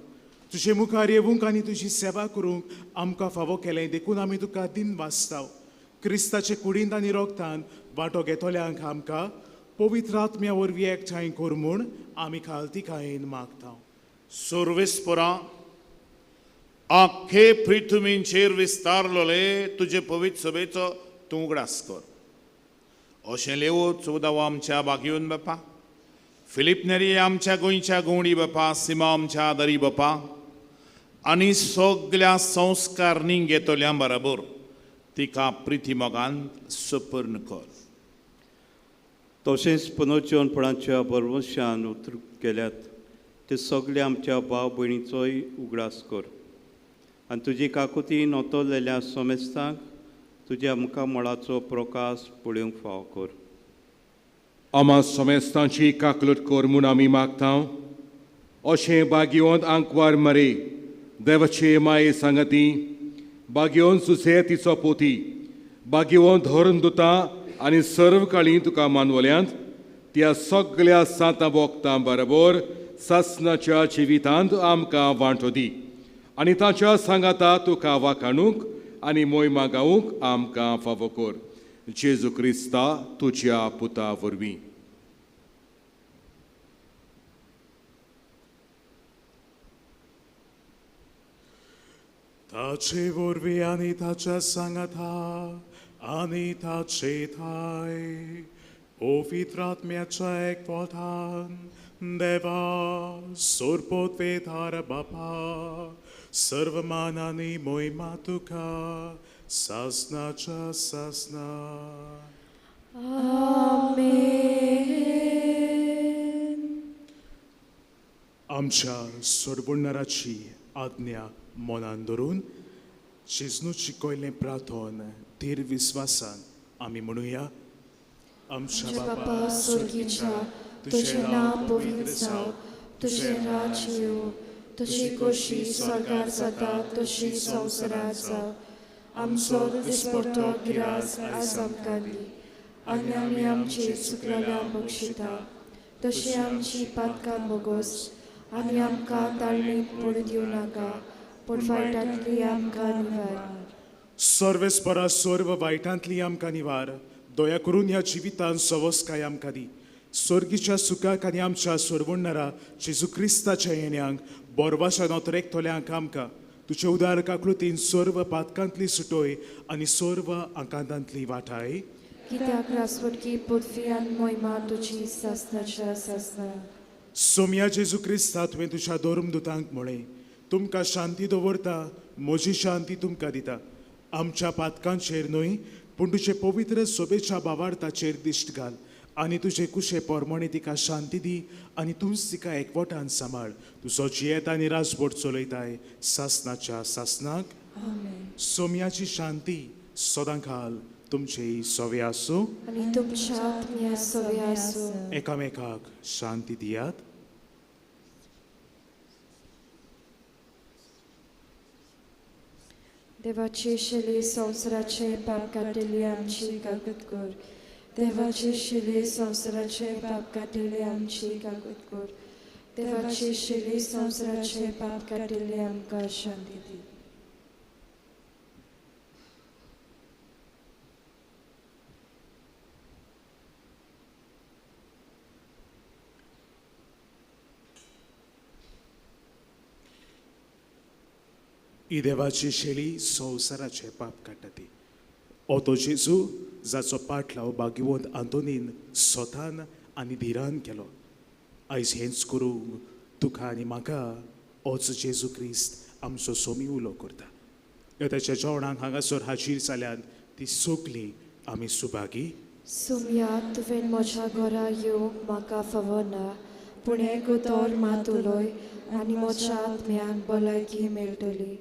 तुजे मुखार येवंक आनी तुजी सेवा करूंक आमकां फावो केलें देखून आमी तुका दिन वाचता. क्रिस्ताचे कुडींत आनी रोगतान वांटो घेतल्यांक आमकां पवित्र आत्म्या वरवीं एकठांय कर म्हूण आमी खालतीकायेन मागता. सर्वेस्परा आख्खे पृथ्वींचेर विस्तारलोले तुजे पवित्र सभेचो तूं उगडास कर. अशें लेवो 14वो आमच्या बागयोन बापा फिलिप नेरी आमच्या गोंयच्या गवंडी बापा सिमा आमच्या दरी बापा आनी सगळ्या संस्कारणी घेतल्या बरोबर तिका प्रिती मोगान सपर्ण कर तशेंच पुनर्जीवनपणाच्या बरवशान उतर केल्यात ते सगळे आमच्या भाव भयणीचोय उगडास कर आनी तुजी काकुती नोतोलेल्या सोमेस्तांक तुज्या मुखा मळाचो प्रकाश पळोवंक फाव कर आमा सोमेस्तांची काकलूट कर म्हूण आमी मागता अशें बागयोंत आंकवार मरे देवाचे माये सांगती बागयोन सुसे तिचो पोती बागयोन धोरण दुता आनी सर्व काळी तुका मानवल्यांत त्या सगळ्या सातां भोगतां बरोबर सासणाच्या जिवितांत आमकां वांटो दी आनी ताच्या सांगाता तुका वाखाणूक आनी मोहिमा गावूंक आमकां फावो कर जेजू क्रिस्ता तुज्या पुता वरवीं ताचे वरवीं आनी ताच्या सांगाता आनी ताचे थाय पवित्र आत्म्याच्या एकवटान देवा सोरपोत वेतार बापा सर्व मान आनी मोहिमा तुका सासनाच्या सासना आमच्या सोडवणाराची आज्ञा मनान धरून शिजनू शिकयलें प्रार्थन धीर विस्वासान आमी म्हणुया आमच्या बापा स्वर्गीच्या तुझें नांव पवित्र जावं तुझें राज येवं तुजी खोशी स्वर्गार जाता तशी संवसारांत जावं आमचो दिसपट्टो गिरास आयज आमकां दी आनी आमी आमची चुकलेल्यांक बक्षिता तशी आमची पातकां बोगोस आनी आमकां ताळणेक पडूं दिवं नाका पूण वायटांतली आमकां निवार सर्वेस्परा सर्व वायटांतली आमकां निवार दया करून ह्या जिवितांत सवस्काय आमकां दी स्वर्गीच्या सुखाक आनी आमच्या सोडवणारा जेजू क्रिस्ताच्या येण्याक बोरवाच्या नोतरेकतोल्यांक आमकां तुजे उदार काकृतीन सर्व पातकांतली सुटोय आनी सर्व आकांतांतली वाटाय कित्याक रासवटकी पृथ्वी आनी मोहिमा तुजी सासनाच्या सासना सोम्या जेजू क्रिस्ता तुवें तुज्या धर्मदुतांक म्हळें तुमकां शांती दवरता म्हजी शांती तुमकां दिता आमच्या पातकांचेर न्हय पूण तुजे पवित्र सोबेच्या भावार्थाचेर दिश्ट घाल आनी तुजे कुशे पोरमणे तिका शांती दी आनी तूंच तिका एकवटान सांबाळ तुजो जियेत आनी राजवट चलयताय सासनाच्या सासनाक सोम्याची शांती सदां घाल तुमचे सवे आसूं आनी तुमच्या आत्म्या सवे आसूं एकामेकाक शांती दियात देवाचे शिले संवसाराचे पाप काटिल्ली आमची काकूत कर देवाचे शिले संवसाराचे पाप काटिल्ले आमची काकूत कर देवाचे शिले संवसाराचे पाप काटिल्ले आमकां शांती दी ही देवाची शेळी संवसाराचे पाप काडटा ती ओतो जेजू जाचो पाटलाव भाग्यवंत आंतोनीन स्वतान आनी धिरान केलो आयज हेंच करूंक तुका आनी म्हाका होच जेजू क्रिस्त आमचो सोमी उलो करता ताच्या जेवणाक हांगासर हाजीर जाल्यान ती सगली आमी सुभागी सोम्या तुवें म्हज्या घरा येवंक म्हाका फावो ना पूण एक उतर मात उलय आनी म्हज्या आत्म्याक भलायकी मेळटली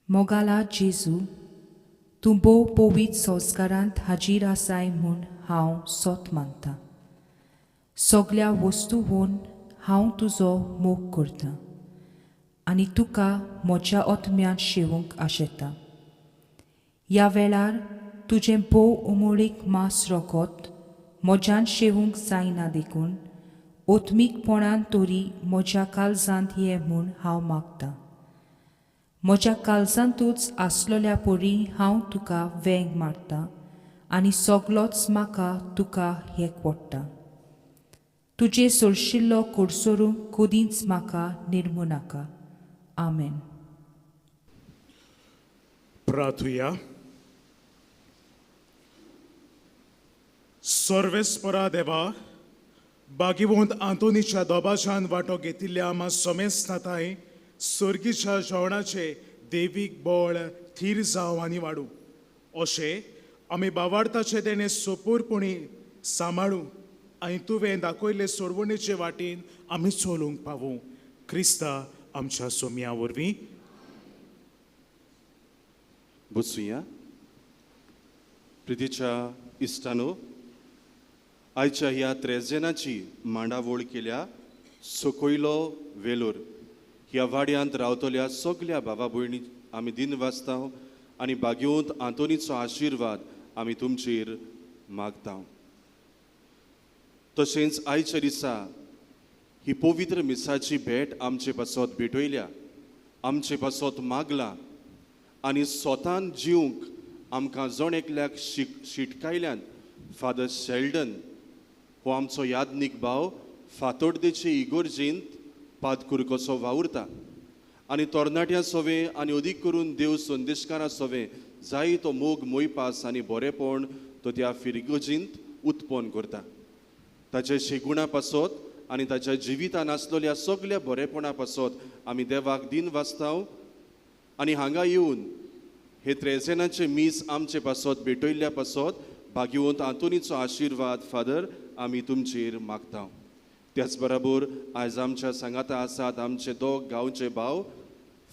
मोगाला जेजू तूं भोव पवित्र संस्कारांत हाजीर आसाय म्हूण हांव सोत मानतां सगळ्या वस्तूंवन हांव तुजो मोग करतां आनी तुका म्हज्या आत्म्यांत शेवूंक आशेतां ह्या वेळार तुजें भोव उमळीक मास रोखोत म्हज्यान शेवूंक जायना देखून ओत्मीकपणान तरी म्हज्या काळजांत ये म्हूण हांव मागतां म्हज्या काळजांतूच आसलोल्या परी हांव तुका वेंग मारतां आनी सगळोच म्हाका तुका एकवडटा तुजे सोलशिल्लो कोडसोरू कोदींच म्हाका निर्मू नाका. आमेन. प्रार्थुया. सर्वेस्परा देवा, बागीवंत आंतोनीच्या दोबाशान वांटो घेतिल्ल्या आम्हा समेस्ताताय सर्गीच्या जेवणाचे देवीक बळ थीर जावं आनी वाडूं अशें आमी बावार्थाचे देणे सोपूरपणी सांबाळूं आनी तुवें दाखयल्ले सोडवणेचे वाटेन आमी चलूंक पावूं. क्रिस्ता आमच्या सोम्या वरवीं. बसूया. प्रितीच्या इश्टानो, आयच्या ह्या त्रेजेनाची मांडावळ केल्या सकयलो वेलोर ह्या वाड्यांत रावतल्या सगल्या भावा भयणी आमी दिन वाचता आनी बागेवंत आंतोनीचो आशिर्वाद आमी तुमचेर मागता. तशेंच आयच्या दिसा ही पवित्र मिसाची भेट आमचे पासत भेटयल्या, आमचे पासत मागला आनी स्वतान जिवंक आमकां जण एकल्याक शिटकायल्यान फादर शेल्डन हो आमचो यादनीक भाव फातोर्डेचे इगोर्जेंत पादकूर कसो वावुरता आनी तरणाट्यां सवे आनी अदीक करून देव संदेशकारां सवे जाय तो मोग मोयपास आनी बरेपण तो त्या फिरगोजींत उत्पन्न करता. ताच्या शेगुणा पासत आनी ताच्या जिवितान आसलेल्या सगल्या बरेपणा पासत आमी देवाक दिन वाचता आनी हांगा येवन हे त्रेजेनाचे मीस आमचे पासत भेटयल्ल्या पासत बागीवंत आंतोनीचो आशिर्वाद फादर आमी तुमचेर मागता. त्याच बरोबर आयज आमच्या सांगाता आसात आमचे दोग गांवचे भाव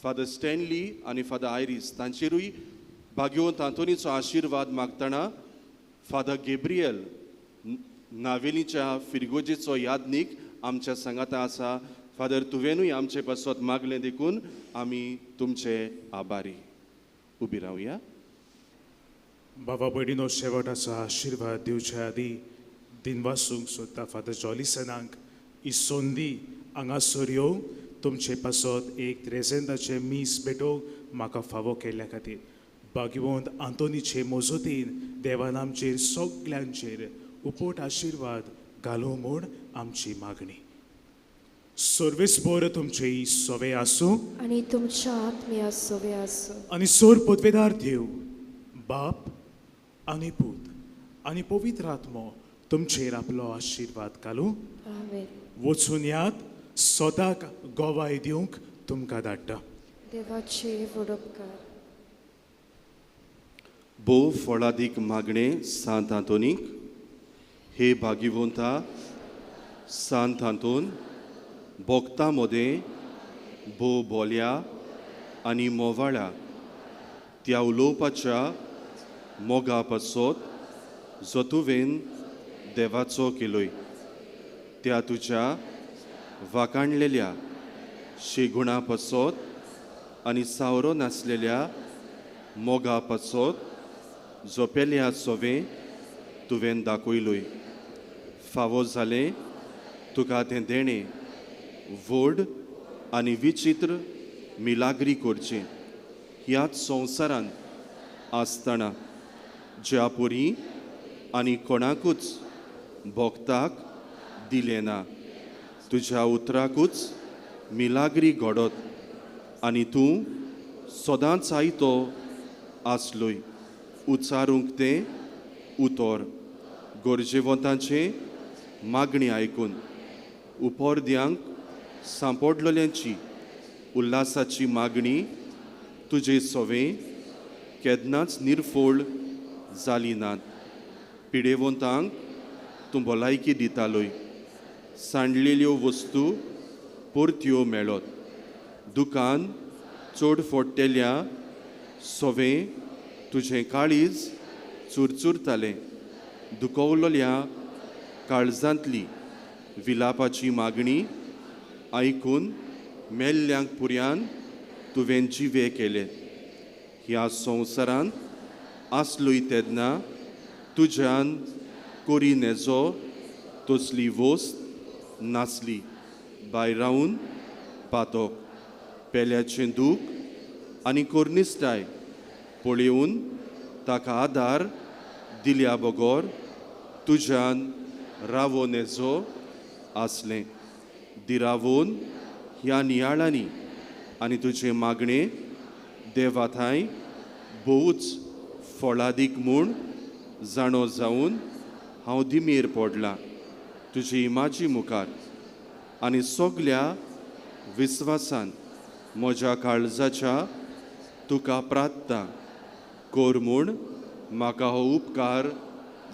फादर स्टॅनली आनी फादर आयरिस, तांचेरूय बागीवंत आंतोनीचो आशिर्वाद मागतना फादर गेब्रियल नावेलीच्या फिरगोजेचो यादनीक आमच्या सांगाता आसा. फादर तुवेनूय आमचे पासत मागलें देखून आमी तुमचे आभारी. उबी रावया. बाबा भयणीनो, शेवटाचो आशिर्वाद दिवच्या आदी दिन वाचूंक सोदता फादर जॉलिसनाक ही संदी हांगासर येवं तुमचे पासत एक त्रेजेंदाचे मीस भेटोवंक म्हाका फावो केल्ल्या खातीर बागीवंत आंतोनीचे मोजतीन देवान आमचेर सगल्यांचेर उपोट आशिर्वाद घालूं म्हूण आमची मागणी. सर्वेस्पर तुमचे ही सवे आसूं आनी तुमच्या आत्म्या सवे आसूं. आनी सोर पदवेदार देव बाप आनी पूत आनी पवित्र आत्मो तुमचेर आपलो आशिर्वाद घालूं. आमेन. वचून यात, सदांच गोवाय दिवंक तुमकां धाडटा. देवाचे वडपकार. बो फळादीक मागणे सांत आंतोनीक. हे बागीवंता सांत आंतोन, भोगता मोदें बो बोल्या आनी मोवाळ्या त्या उलोवपाच्या मोगा पासत जो तुवें देवाचो केलोय, त्या तुज्या वाकाणलेल्या शेगुणा पासत आनी सावरो नासलेल्या मोगा पासत जो पेल्या सोवे तुवें दाखयलोय. फावो जालें तुका तें देणें व्हड आनी विचित्र मिलाग्री करचें ह्याच संवसारांत आसतना ज्या परी आनी कोणाकूच भोगताक दिलें ना. तुज्या उतराकूच मिलाग्री घडत आनी तूं सदांच आयतो आसलोय. उचारूंक तें उतर. गरजेवंतांचे मागणी आयकून उपोरद्यांक सांपडलेल्यांची उल्हासाची मागणी तुजे सवे केन्नाच निर्फोळ जाली नात. पिडेवंतांक तूं भलायकी दितालोय. सांडलेल्यो वस्तू परत्यो मेळत. दुकान चड फोडटेल्या सवे तुजें काळीज चुरचुरतालें. दुखवलेल्या काळजांतली विलापाची मागणी आयकून मेल्ल्यांक पुर्यान तुवें जिवे केले. ह्या संवसारांत आसलोय तेन्ना तुज्यान कोरी नेजो तसली वस्त नासली. भायर रावन पातोक पेल्याचें दूख आनी कोर्निस्ताय पळयोवन ताका आदार दिल्या बगोर तुज्यान रावो नेजो आसलें दिरावून ह्या नियाळांनी आनी तुजे मागणे देवा थंय भोवूच फळादीक म्हूण जाणो जावन हांव दिमेर पडलां तुजी इमाजी मुखार आनी सगल्या विस्वासान म्हज्या काळजाच्या तुका प्रार्थना कोर म्हूण म्हाका हो उपकार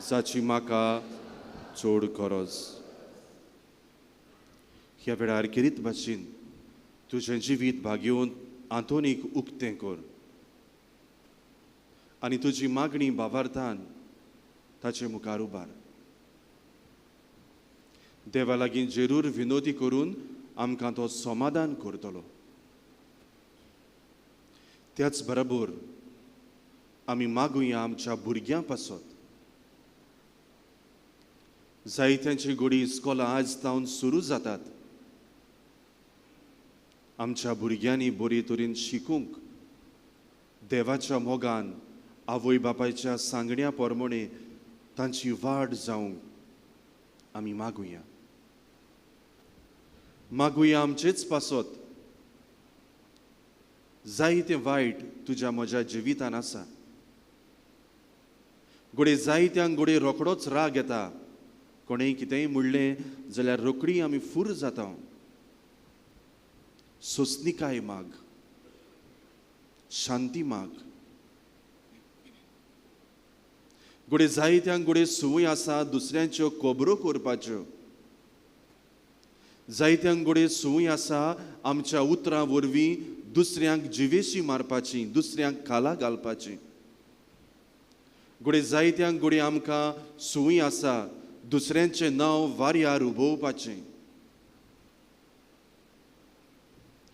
जाची म्हाका चड गरज. ह्या वेळार किरीत भाशेन तुजें जिवीत भाग्योवन आंतोनीक उक्तें कर आनी तुजी मागणी भावार्थान ताचे मुखार उबार. देवा लागीं जरूर विनोदी करून आमकां तो समाधान करतलो. त्याच बरोबर आमी मागुया आमच्या भुरग्यां पासत. जायत्यांची गोडी इस्कॉलां आज जावन सुरू जातात. आमच्या भुरग्यांनी बरे तरेन शिकूंक देवाच्या मोगान आवय बापायच्या सांगण्या प्रमाणे तांची वाड जावंक आमी मागुया. मागुया आमचेच पासत जायते वायट तुज्या म्हज्या जिवितान आसा. गोडे जायत्यांक गोडे रोखडोच राग येता. कोणेंय कितेंय म्हणलें जाल्यार रोखडी आमी फूर जाता. सोंसणिकाय माग, शांती माग. गोडे जायत्यांक गोडे संवय आसा दुसऱ्यांच्यो खबरो करपाच्यो. जायत्यांक गोडे संवय आसा आमच्या उतरां वरवीं दुसऱ्यांक जिवेशी मारपाची, दुसऱ्यांक खाला घालपाची. गोडे जायत्यांक गोडे आमकां संवय आसा दुसऱ्यांचें नांव वाऱ्यार उबोवपाचें.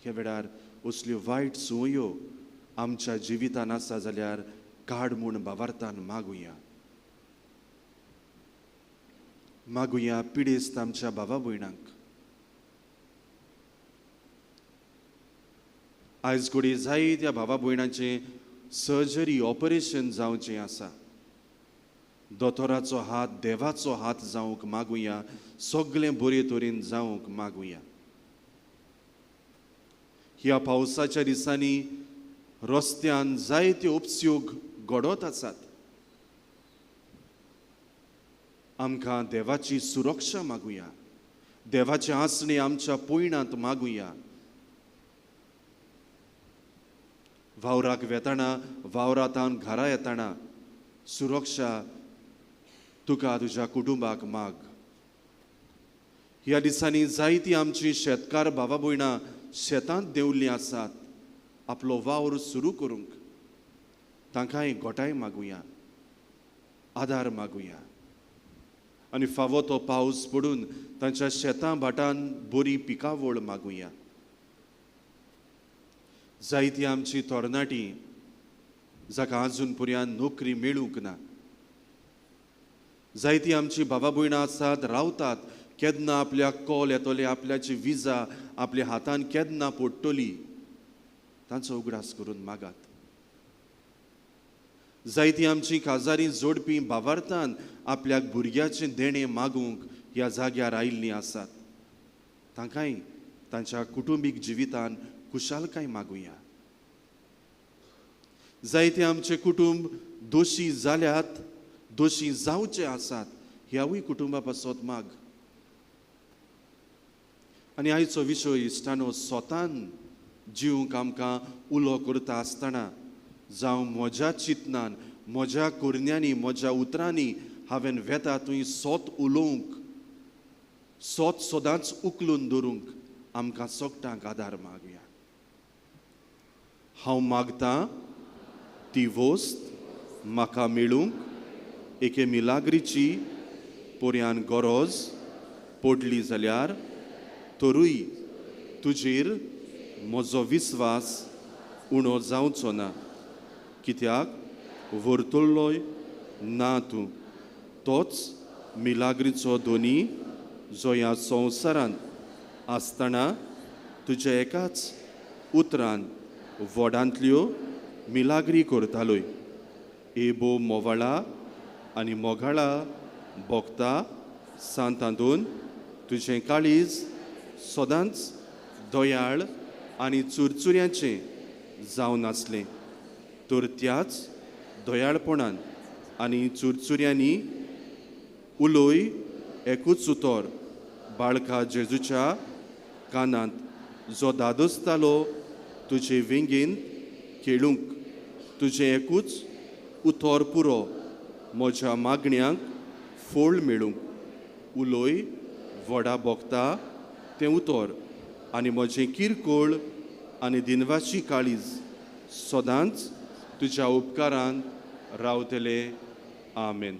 ह्या वेळार असल्यो वायट संवयो आमच्या जिवितान आसा जाल्यार काड म्हूण भावार्थान मागुया. मागुया पिडेस्त आमच्या भावा भयणांक. आयज घोडी जायत्या भावा भयणांचें सर्जरी ऑपरेशन जावचें आसा. दोतोराचो हात देवाचो हात जावंक मागुया. सगळें बरे तरेन जावंक मागुया. ह्या पावसाच्या दिसांनी रस्त्यान जायत्यो उपस्योग घडत आसात. आमकां देवाची सुरक्षा मागुया. देवाचें आसणें आमच्या पयणांत मागुया. वावराक वेताना वावरांतान घरा येताना सुरक्षा तुका तुज्या कुटुंबाक माग. ह्या दिसांनी जायतीं आमची शेतकार भावा भयणां शेतांत देंवल्लीं आसात आपलो वावर सुरू करूंक. तांकांय गोठाय मागुया, आदार मागुया. आनी फावो तो पावस पडून तांच्या शेतां भाटान बरी पिकावळ मागुया. जायतीं आमची तरणाटीं जाका आजून पर्यंत नोकरी मेळूंक ना. जायतीं आमची भावा भयणां आसात रावतात. केन्ना आपल्याक कॉल येतले, आपल्याची विजा आपल्या हातान केन्ना पडटली तांचो उगडास करून मागात. जायतीं आमची काजारी जोडपी भावार्थान आपल्याक भुरग्याचें देणें मागूंक ह्या जाग्यार आयिल्लीं आसात. तांकांय तांच्या कुटुंबीक जिवितान कुशालकाय मागुया. जायते आमचे कुटुंब दोशी जाल्यात, दोशी जावचे आसात ह्यावूय कुटुंबा पासत माग. आनी आयचो विशय इश्टानो स्वतान जिवंक आमकां उलो करता आसतना जावं म्हज्या चिंतनान, म्हज्या कुरण्यांनी, म्हज्या उतरांनी हांवें वेता थंय सोत उलोवंक, सोत सदांच उखलून दवरूंक आमकां सोगटांक आदार मागुया. हांव मागतां ती वस्त म्हाका मेळूंक एके मिलाग्रीची पर्यान गरज पडली जाल्यार तरूय तुजेर म्हजो विस्वास उणो जावचो ना. कित्याक व्हरतलोय ना तूं. तोच मिलाग्रीचो दोनी जो ह्या संवसारांत आसतना तुज्या एकाच उतरान व्हडांतल्यो मिलाग्री करतालोय. एबो मोवाळा आनी मोगाळा भोगता सांतांतून तुझें काळीज सदांच दोयाळ आनी चुरचुऱ्यांचें जावन आसलें तर त्याच दोयाळपणान आनी चुरचुऱ्यांनी उलोय एकूच उतर बाळका जेजूच्या कानांत जो दादोसतालो तुजे विंगेन खेळूंक तुजें एकूच उतर पुरो म्हज्या मागण्यांक फोळ मेळूंक उलोय व्हडा बोगता तें उतर आनी म्हजें किरकोळ आनी दिनवाची काळीज सदांच तुज्या उपकारान रावतले आमेन.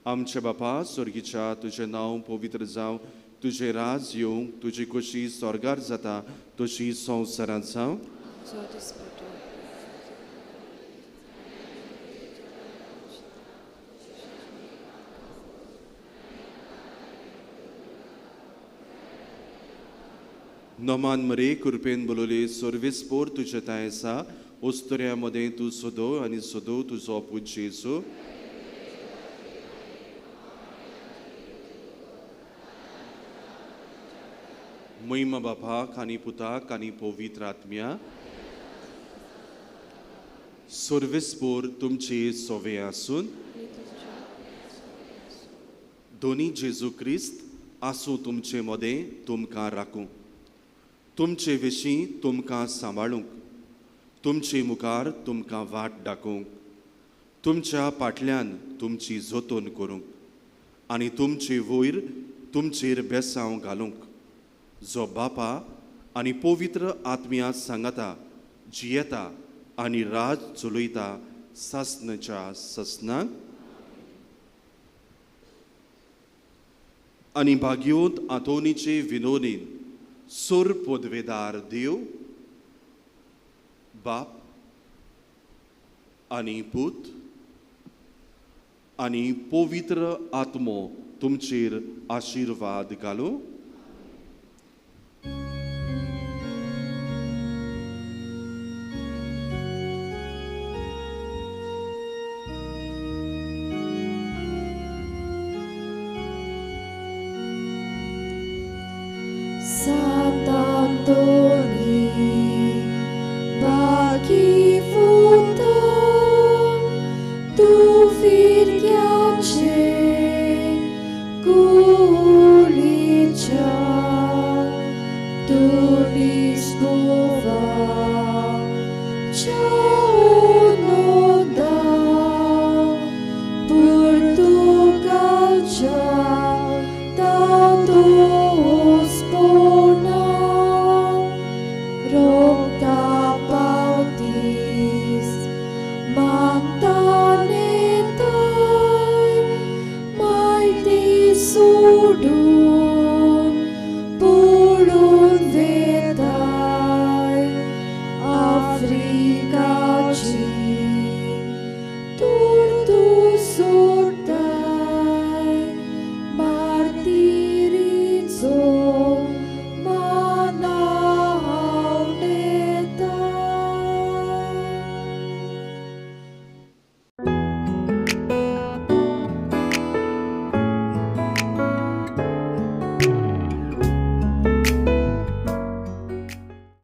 आमचे बापा स्वर्गीच्या तुजें नांव पवित्र जावं तुजें राज येवंक तुजी खोशी स्वर्गार जाता तशी संवसारांत जावं. नोमान मरे कृपेन बोलोले सर्वेस्पोर तुजे ताय आसा ओस्तऱ्यामध्ये तूं सोदो आनी सोदो तुजो पूज जेजू. महिमा बापाक आनी पुताक आनी पवित्र आत्म्या. सर्वेस्पोर तुमचे सोवे आसून दोनी जेजू क्रिस्त आसूं तुमचे मदें तुमकां राखूं तुमचे विशीं तुमकां सांबाळूंक तुमचे मुखार तुमकां वाट दाखोवंक तुमच्या फाटल्यान तुमची जोतोन करूंक आनी तुमचे वयर तुमचेर बेसांव घालूंक जो बापा आनी पवित्र आत्म्या सांगाता जियेता आनी राज चलयता सासणाच्या ससनाक. आनी भाग्योत आतोनीचे विनोदीन सोर पोदवेदार देव बाप आनी पूत आनी पवित्र आत्मो तुमचेर आशिर्वाद घालो.